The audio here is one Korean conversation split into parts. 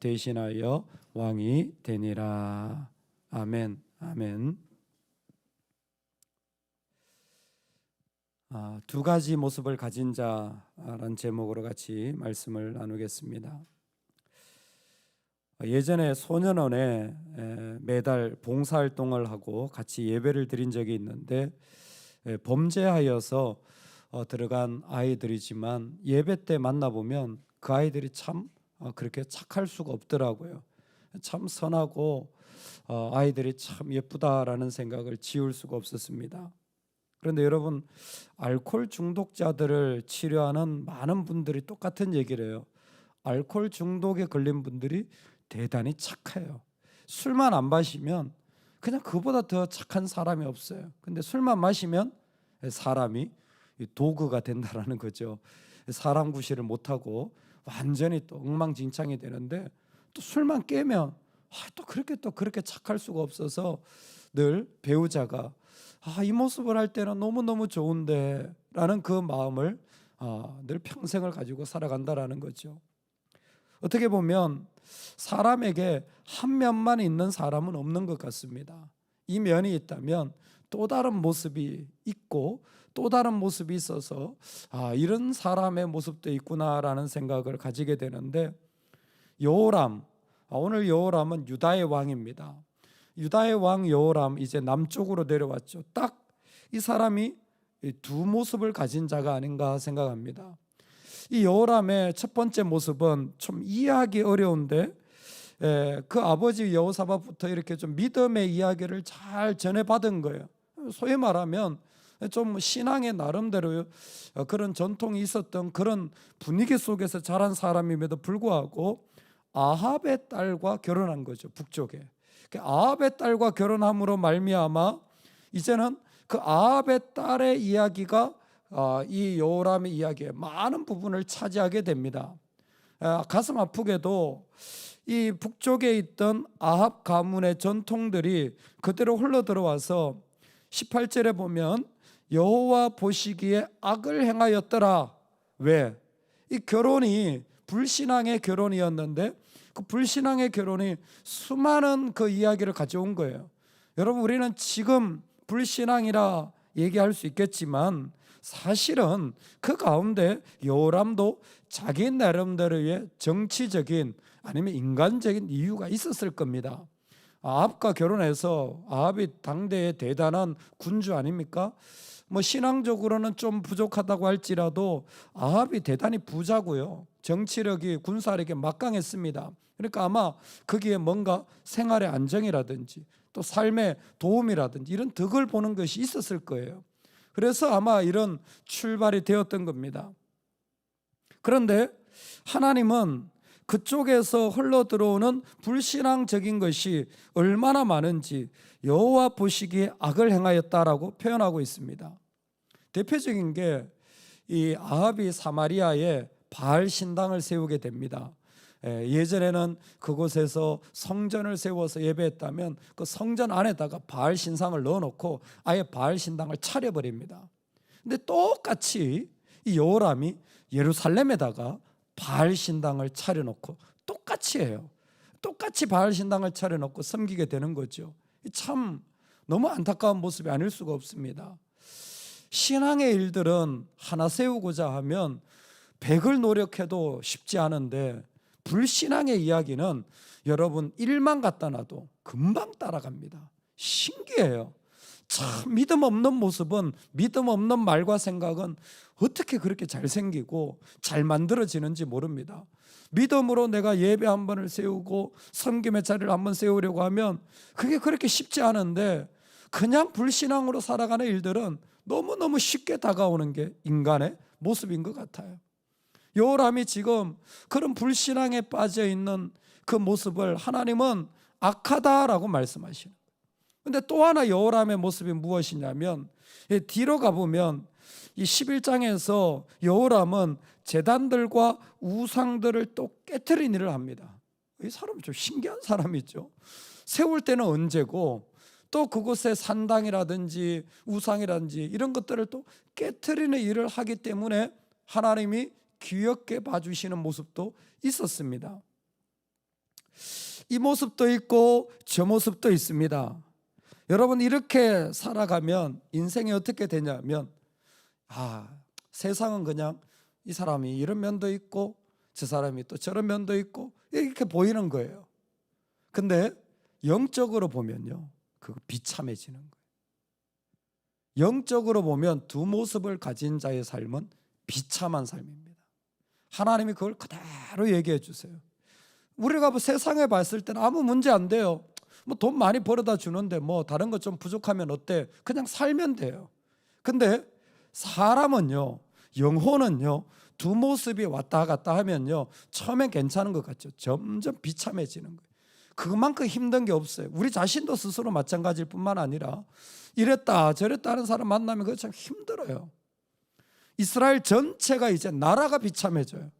대신하여 왕이 되니라. 아멘. 아멘. 두 가지 모습을 가진 자라는 제목으로 같이 말씀을 나누겠습니다. 예전에 소년원에 매달 봉사활동을 하고 같이 예배를 드린 적이 있는데 범죄하여서 들어간 아이들이지만 예배 때 만나보면 그 아이들이 참 그렇게 착할 수가 없더라고요. 참 선하고 아이들이 참 예쁘다라는 생각을 지울 수가 없었습니다. 그런데 여러분, 알코올 중독자들을 치료하는 많은 분들이 똑같은 얘기를 해요. 알코올 중독에 걸린 분들이 대단히 착해요. 술만 안 마시면 그냥 그보다 더 착한 사람이 없어요. 근데 술만 마시면 사람이 도구가 된다라는 거죠. 사람 구실을 못하고 완전히 또 엉망진창이 되는데, 또 술만 깨면 또 그렇게 착할 수가 없어서 늘 배우자가 이 모습을 할 때는 너무너무 좋은데 라는 그 마음을 늘 평생을 가지고 살아간다라는 거죠. 어떻게 보면 사람에게 한 면만 있는 사람은 없는 것 같습니다. 이 면이 있다면 또 다른 모습이 있고 또 다른 모습이 있어서 이런 사람의 모습도 있구나라는 생각을 가지게 되는데, 여호람, 오늘 여호람은 유다의 왕입니다. 유다의 왕 여호람, 이제 남쪽으로 내려왔죠. 딱 이 사람이 두 모습을 가진 자가 아닌가 생각합니다. 이 여호람의 첫 번째 모습은 좀 이해하기 어려운데, 그 아버지 여호사밧부터 이렇게 좀 믿음의 이야기를 잘 전해받은 거예요. 소위 말하면 좀 신앙의 나름대로 그런 전통이 있었던 그런 분위기 속에서 자란 사람임에도 불구하고 아합의 딸과 결혼한 거죠. 북쪽에 아합의 딸과 결혼함으로 말미암아 이제는 그 아합의 딸의 이야기가 이 여호람의 이야기의 많은 부분을 차지하게 됩니다. 가슴 아프게도 이 북쪽에 있던 아합 가문의 전통들이 그대로 흘러들어와서 18절에 보면 여호와 보시기에 악을 행하였더라. 왜? 이 결혼이 불신앙의 결혼이었는데 그 불신앙의 결혼이 수많은 그 이야기를 가져온 거예요. 여러분, 우리는 지금 불신앙이라 얘기할 수 있겠지만 사실은 그 가운데 여호람도 자기 나름대로의 정치적인 아니면 인간적인 이유가 있었을 겁니다. 아합과 결혼해서, 아합이 당대의 대단한 군주 아닙니까? 신앙적으로는 좀 부족하다고 할지라도 아합이 대단히 부자고요, 정치력이 군사력이 막강했습니다. 그러니까 아마 거기에 뭔가 생활의 안정이라든지 또 삶의 도움이라든지 이런 덕을 보는 것이 있었을 거예요. 그래서 아마 이런 출발이 되었던 겁니다. 그런데 하나님은 그쪽에서 흘러들어오는 불신앙적인 것이 얼마나 많은지 여호와 보시기에 악을 행하였다라고 표현하고 있습니다. 대표적인 게 이 아합이 사마리아에 바알 신당을 세우게 됩니다. 예전에는 그곳에서 성전을 세워서 예배했다면 그 성전 안에다가 바알 신상을 넣어놓고 아예 바알 신당을 차려버립니다. 근데 똑같이 이 여호람이 예루살렘에다가 바알 신당을 차려놓고 똑같이 해요. 똑같이 바알 신당을 차려놓고 섬기게 되는 거죠. 참 너무 안타까운 모습이 아닐 수가 없습니다. 신앙의 일들은 하나 세우고자 하면 100을 노력해도 쉽지 않은데, 불신앙의 이야기는 여러분 일만 갖다 놔도 금방 따라갑니다. 신기해요. 참 믿음 없는 모습은, 믿음 없는 말과 생각은 어떻게 그렇게 잘 생기고 잘 만들어지는지 모릅니다. 믿음으로 내가 예배 한 번을 세우고 섬김의 자리를 한 번 세우려고 하면 그게 그렇게 쉽지 않은데, 그냥 불신앙으로 살아가는 일들은 너무너무 쉽게 다가오는 게 인간의 모습인 것 같아요. 여호람이 지금 그런 불신앙에 빠져 있는 그 모습을 하나님은 악하다라고 말씀하시는 거예요. 그런데 또 하나 여호람의 모습이 무엇이냐면, 뒤로 가보면 이 11장에서 여호람은 제단들과 우상들을 또 깨트린 일을 합니다. 이 사람은 좀 신기한 사람이죠. 세울 때는 언제고 또 그곳에 산당이라든지 우상이라든지 이런 것들을 또 깨트리는 일을 하기 때문에 하나님이 귀엽게 봐주시는 모습도 있었습니다. 이 모습도 있고 저 모습도 있습니다. 여러분, 이렇게 살아가면 인생이 어떻게 되냐면, 세상은 그냥 이 사람이 이런 면도 있고 저 사람이 또 저런 면도 있고 이렇게 보이는 거예요. 근데 영적으로 보면요, 그거 비참해지는 거예요. 영적으로 보면 두 모습을 가진 자의 삶은 비참한 삶입니다. 하나님이 그걸 그대로 얘기해 주세요. 우리가 뭐 세상에 봤을 때는 아무 문제 안 돼요. 뭐 돈 많이 벌어다 주는데 뭐 다른 것 좀 부족하면 어때? 그냥 살면 돼요. 근데 사람은요, 영혼은요, 두 모습이 왔다 갔다 하면요, 처음엔 괜찮은 것 같죠. 점점 비참해지는 거예요. 그만큼 힘든 게 없어요. 우리 자신도 스스로 마찬가지일 뿐만 아니라 이랬다 저랬다 하는 사람 만나면 그거 참 힘들어요. 이스라엘 전체가 이제 나라가 비참해져요.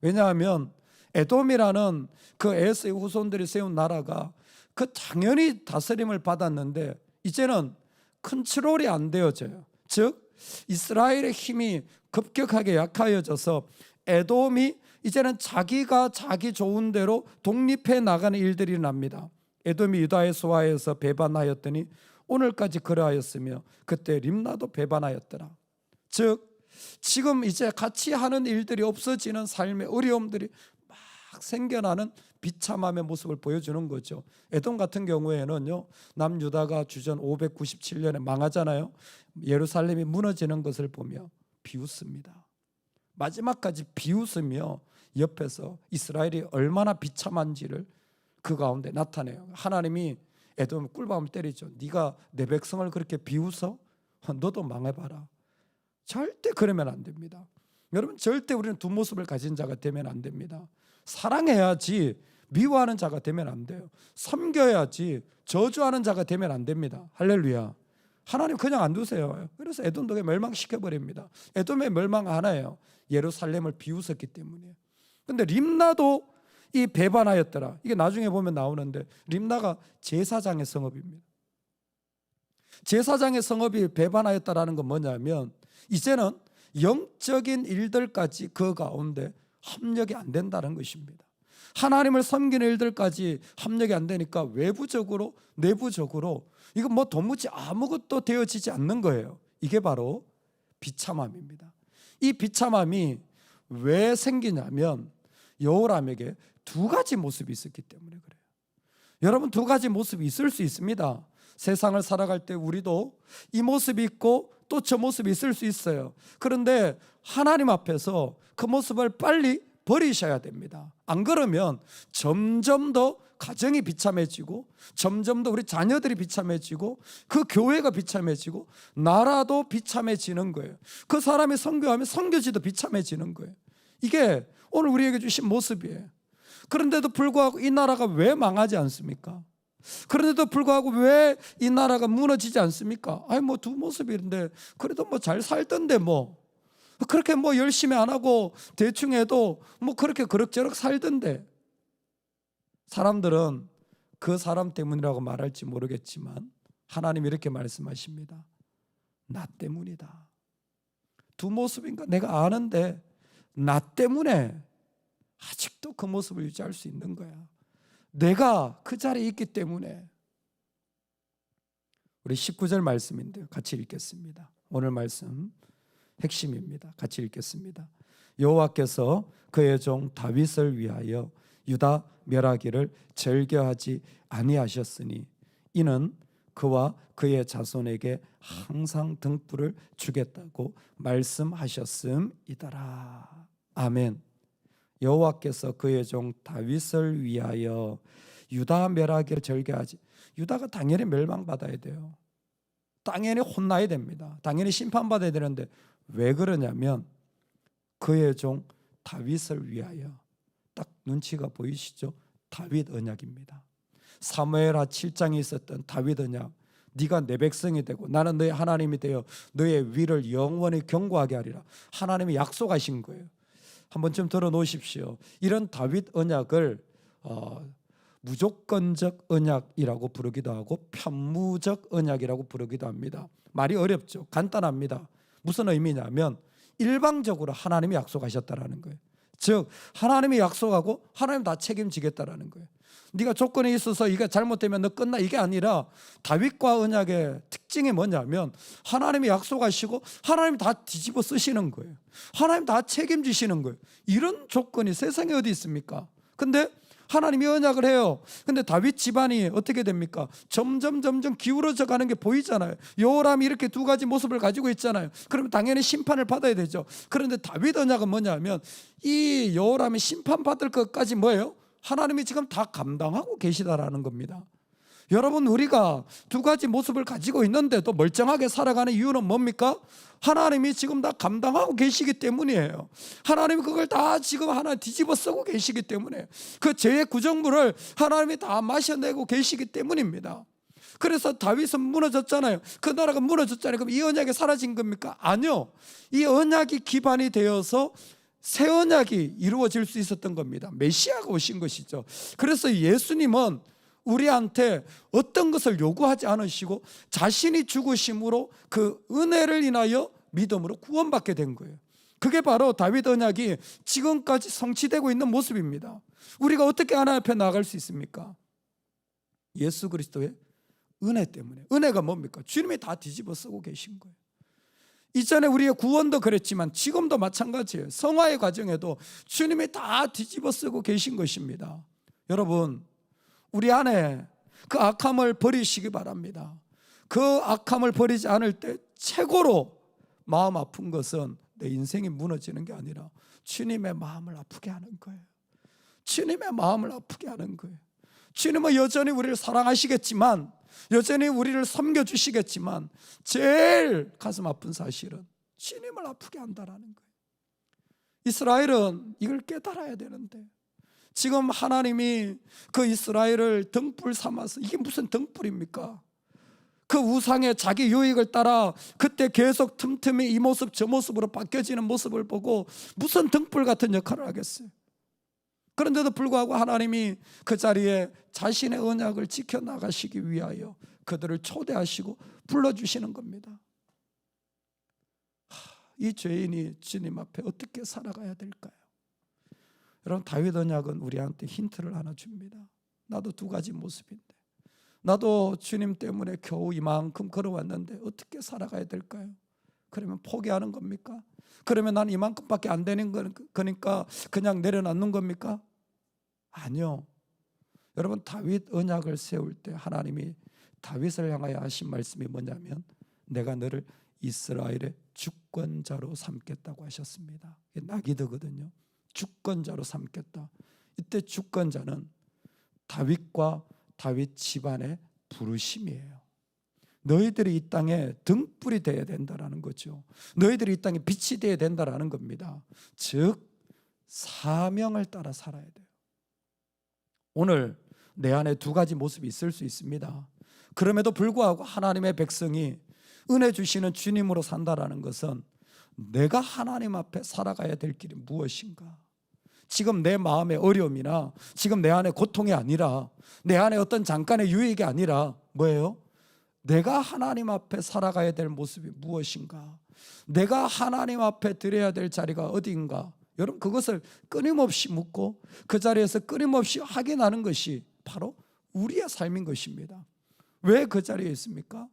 왜냐하면 에돔이라는 그 에서의 후손들이 세운 나라가 그 당연히 다스림을 받았는데 이제는 컨트롤이 안 되어져요. 즉 이스라엘의 힘이 급격하게 약해져서 에돔이 이제는 자기가 자기 좋은 대로 독립해 나가는 일들이 납니다. 에돔이 유다의 소하에서 배반하였더니 오늘까지 그러하였으며 그때 림나도 배반하였더라. 즉 지금 이제 같이 하는 일들이 없어지는 삶의 어려움들이 막 생겨나는 비참함의 모습을 보여주는 거죠. 에돔 같은 경우에는요, 남유다가 주전 597년에 망하잖아요. 예루살렘이 무너지는 것을 보며 비웃습니다. 마지막까지 비웃으며 옆에서 이스라엘이 얼마나 비참한지를 그 가운데 나타내요. 하나님이 에돔 꿀밤을 때리죠. 네가 내 백성을 그렇게 비웃어? 너도 망해봐라. 절대 그러면 안 됩니다. 여러분, 절대 우리는 두 모습을 가진 자가 되면 안 됩니다. 사랑해야지 미워하는 자가 되면 안 돼요. 섬겨야지 저주하는 자가 되면 안 됩니다. 할렐루야. 하나님 그냥 안 두세요. 그래서 에돔도 멸망시켜버립니다. 에돔의 멸망 하나예요. 예루살렘을 비웃었기 때문이에요. 근데 림나도 이 배반하였더라. 이게 나중에 보면 나오는데 림나가 제사장의 성읍입니다. 제사장의 성읍이 배반하였다라는 건 뭐냐면 이제는 영적인 일들까지 그 가운데 합력이 안 된다는 것입니다. 하나님을 섬기는 일들까지 합력이 안 되니까 외부적으로 내부적으로 이거 뭐 도무지 아무것도 되어지지 않는 거예요. 이게 바로 비참함입니다. 이 비참함이 왜 생기냐면 여호람에게 두 가지 모습이 있었기 때문에 그래요. 여러분, 두 가지 모습이 있을 수 있습니다. 세상을 살아갈 때 우리도 이 모습이 있고 또 저 모습이 있을 수 있어요. 그런데 하나님 앞에서 그 모습을 빨리 버리셔야 됩니다. 안 그러면 점점 더 가정이 비참해지고 점점 더 우리 자녀들이 비참해지고 그 교회가 비참해지고 나라도 비참해지는 거예요. 그 사람이 선교하면 선교지도 비참해지는 거예요. 이게 오늘 우리에게 주신 모습이에요. 그런데도 불구하고 이 나라가 왜 망하지 않습니까? 그런데도 불구하고 왜 이 나라가 무너지지 않습니까? 아니 뭐 두 모습인데 그래도 뭐 잘 살던데 뭐 그렇게 뭐 열심히 안 하고 대충 해도 뭐 그렇게 그럭저럭 살던데. 사람들은 그 사람 때문이라고 말할지 모르겠지만 하나님 이렇게 말씀하십니다. 나 때문이다. 두 모습인가 내가 아는데 나 때문에 아직도 그 모습을 유지할 수 있는 거야. 내가 그 자리에 있기 때문에. 우리 19절 말씀인데요, 같이 읽겠습니다. 오늘 말씀 핵심입니다. 같이 읽겠습니다. 여호와께서 그의 종 다윗을 위하여 유다 멸하기를 절개하지 아니하셨으니 이는 그와 그의 자손에게 항상 등불을 주겠다고 말씀하셨음이더라. 아멘. 여호와께서 그의 종 다윗을 위하여 유다 멸하기를 절개하지. 유다가 당연히 멸망받아야 돼요. 당연히 혼나야 됩니다. 당연히 심판받아야 되는데 왜 그러냐면 그의 종 다윗을 위하여. 딱 눈치가 보이시죠? 다윗 언약입니다. 사무엘하 7장에 있었던 다윗 언약. 네가 내 백성이 되고 나는 너의 하나님이 되어 너의 위를 영원히 견고하게 하리라. 하나님이 약속하신 거예요. 한번 좀 들어놓으십시오. 이런 다윗 언약을 무조건적 언약이라고 부르기도 하고 편무적 언약이라고 부르기도 합니다. 말이 어렵죠. 간단합니다. 무슨 의미냐면 일방적으로 하나님이 약속하셨다라는 거예요. 즉 하나님이 약속하고 하나님 다 책임지겠다라는 거예요. 네가 조건이 있어서 이게 잘못되면 너 끝나, 이게 아니라 다윗과 언약의 특징이 뭐냐면 하나님이 약속하시고 하나님 다 뒤집어 쓰시는 거예요. 하나님 다 책임지시는 거예요. 이런 조건이 세상에 어디 있습니까? 근데 하나님이 언약을 해요. 근데 다윗 집안이 어떻게 됩니까? 점점 기울어져 가는 게 보이잖아요. 여호람이 이렇게 두 가지 모습을 가지고 있잖아요. 그러면 당연히 심판을 받아야 되죠. 그런데 다윗 언약은 뭐냐면 이 여호람이 심판받을 것까지 뭐예요? 하나님이 지금 다 감당하고 계시다라는 겁니다. 여러분, 우리가 두 가지 모습을 가지고 있는데도 멀쩡하게 살아가는 이유는 뭡니까? 하나님이 지금 다 감당하고 계시기 때문이에요. 하나님이 그걸 다 지금 하나 뒤집어 쓰고 계시기 때문에, 그 죄의 구정물을 하나님이 다 마셔내고 계시기 때문입니다. 그래서 다윗은 무너졌잖아요. 그 나라가 무너졌잖아요. 그럼 이 언약이 사라진 겁니까? 아니요. 이 언약이 기반이 되어서 새 언약이 이루어질 수 있었던 겁니다. 메시아가 오신 것이죠. 그래서 예수님은 우리한테 어떤 것을 요구하지 않으시고 자신이 죽으심으로 그 은혜를 인하여 믿음으로 구원받게 된 거예요. 그게 바로 다윗 언약이 지금까지 성취되고 있는 모습입니다. 우리가 어떻게 하나님 앞에 나아갈 수 있습니까? 예수 그리스도의 은혜 때문에. 은혜가 뭡니까? 주님이 다 뒤집어 쓰고 계신 거예요. 이전에 우리의 구원도 그랬지만 지금도 마찬가지예요. 성화의 과정에도 주님이 다 뒤집어 쓰고 계신 것입니다. 여러분, 우리 안에 그 악함을 버리시기 바랍니다. 그 악함을 버리지 않을 때 최고로 마음 아픈 것은 내 인생이 무너지는 게 아니라 주님의 마음을 아프게 하는 거예요. 주님의 마음을 아프게 하는 거예요. 주님은 여전히 우리를 사랑하시겠지만, 여전히 우리를 섬겨주시겠지만, 제일 가슴 아픈 사실은 주님을 아프게 한다라는 거예요. 이스라엘은 이걸 깨달아야 되는데 지금 하나님이 그 이스라엘을 등불 삼아서, 이게 무슨 등불입니까? 그 우상의 자기 유익을 따라 그때 계속 틈틈이 이 모습 저 모습으로 바뀌어지는 모습을 보고 무슨 등불 같은 역할을 하겠어요? 그런데도 불구하고 하나님이 그 자리에 자신의 언약을 지켜나가시기 위하여 그들을 초대하시고 불러주시는 겁니다. 이 죄인이 주님 앞에 어떻게 살아가야 될까요? 여러분, 다윗 언약은 우리한테 힌트를 하나 줍니다. 나도 두 가지 모습인데, 나도 주님 때문에 겨우 이만큼 걸어왔는데 어떻게 살아가야 될까요? 그러면 포기하는 겁니까? 그러면 난 이만큼밖에 안 되는 거니까 그냥 내려놓는 겁니까? 아니요. 여러분, 다윗 언약을 세울 때 하나님이 다윗을 향하여 하신 말씀이 뭐냐면 내가 너를 이스라엘의 주권자로 삼겠다고 하셨습니다. 이게 나기드거든요. 주권자로 삼겠다. 이때 주권자는 다윗과 다윗 집안의 부르심이에요. 너희들이 이 땅에 등불이 되어야 된다라는 거죠. 너희들이 이 땅에 빛이 되어야 된다라는 겁니다. 즉 사명을 따라 살아야 돼요. 오늘 내 안에 두 가지 모습이 있을 수 있습니다. 그럼에도 불구하고 하나님의 백성이 은혜 주시는 주님으로 산다라는 것은 내가 하나님 앞에 살아가야 될 길이 무엇인가? 지금 내 마음의 어려움이나 지금 내 안에 고통이 아니라, 내 안에 어떤 잠깐의 유익이 아니라 뭐예요? 내가 하나님 앞에 살아가야 될 모습이 무엇인가? 내가 하나님 앞에 드려야 될 자리가 어디인가? 여러분, 그것을 끊임없이 묻고 그 자리에서 끊임없이 확인하는 것이 바로 우리의 삶인 것입니다. 왜 그 자리에 있습니까?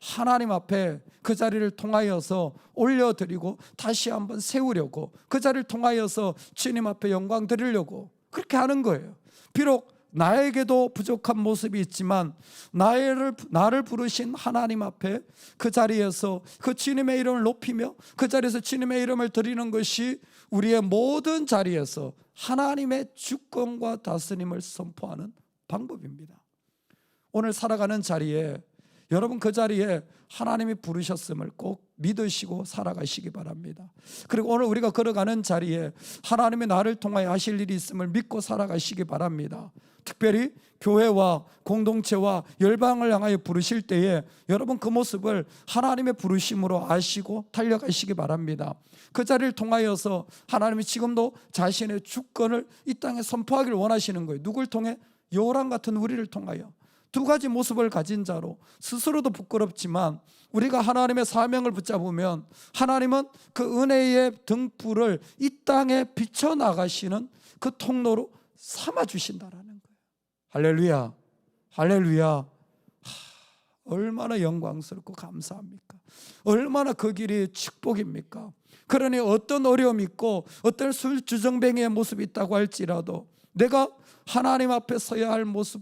하나님 앞에 그 자리를 통하여서 올려드리고 다시 한번 세우려고, 그 자리를 통하여서 주님 앞에 영광 드리려고 그렇게 하는 거예요. 비록 나에게도 부족한 모습이 있지만 나를 부르신 하나님 앞에 그 자리에서 그 주님의 이름을 높이며 그 자리에서 주님의 이름을 드리는 것이 우리의 모든 자리에서 하나님의 주권과 다스림을 선포하는 방법입니다. 오늘 살아가는 자리에 여러분, 그 자리에 하나님이 부르셨음을 꼭 믿으시고 살아가시기 바랍니다. 그리고 오늘 우리가 걸어가는 자리에 하나님이 나를 통하여 하실 일이 있음을 믿고 살아가시기 바랍니다. 특별히 교회와 공동체와 열방을 향하여 부르실 때에 여러분, 그 모습을 하나님의 부르심으로 아시고 달려가시기 바랍니다. 그 자리를 통하여서 하나님이 지금도 자신의 주권을 이 땅에 선포하기를 원하시는 거예요. 누굴 통해? 여호람 같은 우리를 통하여, 두 가지 모습을 가진 자로 스스로도 부끄럽지만 우리가 하나님의 사명을 붙잡으면 하나님은 그 은혜의 등불을 이 땅에 비춰나가시는 그 통로로 삼아주신다라는 거예요. 할렐루야, 할렐루야. 얼마나 영광스럽고 감사합니까? 얼마나 그 길이 축복입니까? 그러니 어떤 어려움이 있고 어떤 술주정뱅이의 모습이 있다고 할지라도 내가 하나님 앞에 서야 할 모습,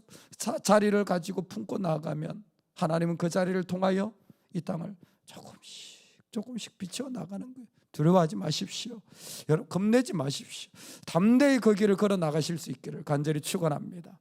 자리를 가지고 품고 나가면 하나님은 그 자리를 통하여 이 땅을 조금씩 비춰나가는 거예요. 두려워하지 마십시오. 여러분, 겁내지 마십시오. 담대히 그 길을 걸어 나가실 수 있기를 간절히 축원합니다.